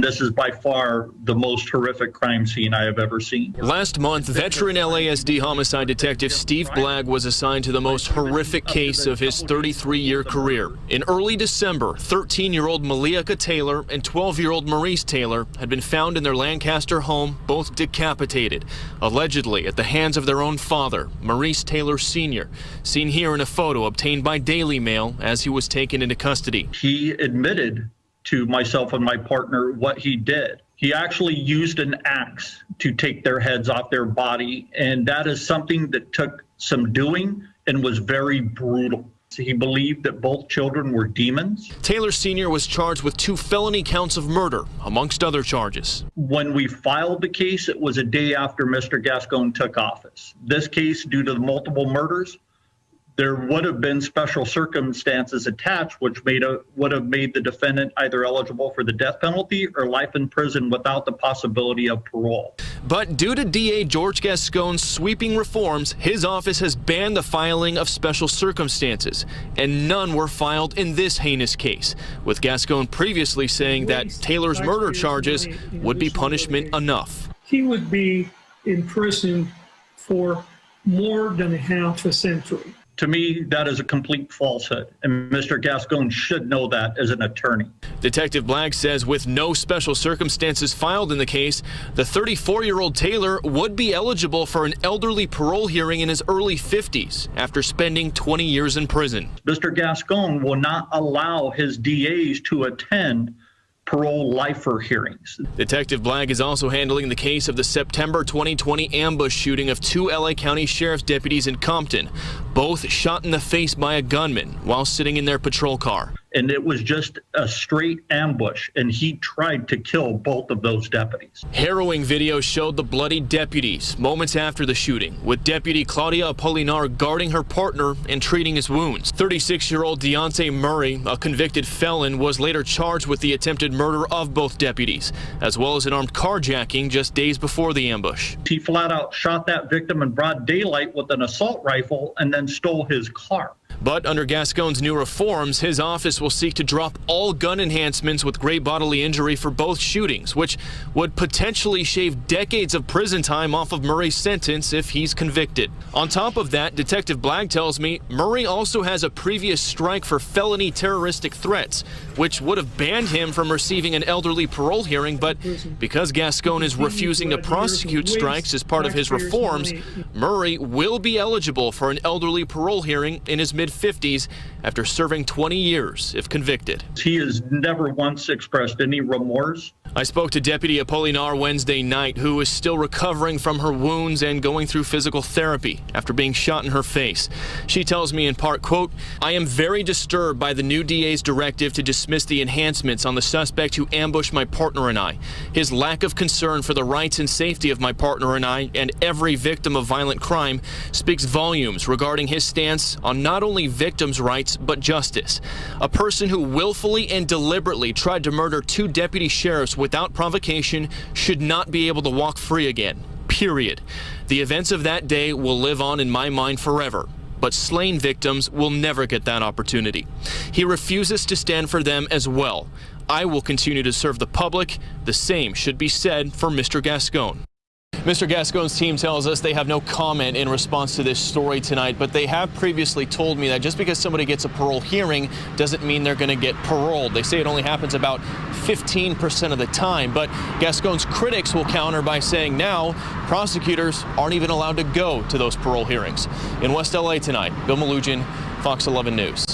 This is by far the most horrific crime scene I have ever seen. Last month, veteran LASD homicide detective Steve Blagg was assigned to the most horrific case of his 33-year career. In early December, 13-year-old Malika Taylor and 12-year-old Maurice Taylor had been found in their Lancaster home, both decapitated, allegedly at the hands of their own father, Maurice Taylor Sr., seen here in a photo obtained by Daily Mail as he was taken into custody. He admitted to myself and my partner what he did. He actually used an axe to take their heads off their body, and that is something that took some doing and was very brutal. He believed that both children were demons. Taylor Sr. was charged with 2 felony counts of murder, amongst other charges. When we filed the case, it was a day after Mr. Gascón took office. This case, due to the multiple murders, there would have been special circumstances attached, which would have made the defendant either eligible for the death penalty or life in prison without the possibility of parole. But due to DA George Gascón's sweeping reforms, his office has banned the filing of special circumstances, and none were filed in this heinous case, with Gascón previously saying that Taylor's murder charges would be punishment enough. He would be in prison for more than half a century. To me, that is a complete falsehood, and Mr. Gascón should know that as an attorney. Detective Blagg says with no special circumstances filed in the case, the 34-year-old Taylor would be eligible for an elderly parole hearing in his early 50s after spending 20 years in prison. Mr. Gascón will not allow his DAs to attend parole lifer hearings. Detective Blagg is also handling the case of the September 2020 ambush shooting of 2 LA County Sheriff's deputies in Compton, both shot in the face by a gunman while sitting in their patrol car. And it was just a straight ambush, and he tried to kill both of those deputies. Harrowing video showed the bloody deputies moments after the shooting, with Deputy Claudia Apolinar guarding her partner and treating his wounds. 36-year-old Deontay Murray, a convicted felon, was later charged with the attempted murder of both deputies, as well as an armed carjacking just days before the ambush. He flat out shot that victim in broad daylight with an assault rifle and then stole his car. But under Gascón's new reforms, his office will seek to drop all gun enhancements with great bodily injury for both shootings, which would potentially shave decades of prison time off of Murray's sentence if he's convicted. On top of that, Detective Blagg tells me Murray also has a previous strike for felony terroristic threats, which would have banned him from receiving an elderly parole hearing, but because Gascón is refusing to prosecute strikes as part of his reforms, Murray will be eligible for an elderly parole hearing in his mid-50s after serving 20 years if convicted. He has never once expressed any remorse. I spoke to Deputy Apolinar Wednesday night, who is still recovering from her wounds and going through physical therapy after being shot in her face. She tells me in part, quote, "I am very disturbed by the new DA's directive to dismiss the enhancements on the suspect who ambushed my partner and I. His lack of concern for the rights and safety of my partner and I and every victim of violent crime speaks volumes regarding his stance on not only victims' rights but justice. A person who willfully and deliberately tried to murder 2 deputy sheriffs without provocation should not be able to walk free again, period. The events of that day will live on in my mind forever, but slain victims will never get that opportunity. He refuses to stand for them as well. I will continue to serve the public. The same should be said for Mr. Gascón." Mr. Gascón's team tells us they have no comment in response to this story tonight, but they have previously told me that just because somebody gets a parole hearing doesn't mean they're going to get paroled. They say it only happens about 15% of the time, but Gascón's critics will counter by saying now prosecutors aren't even allowed to go to those parole hearings. In West LA tonight, Bill Malugin, Fox 11 News.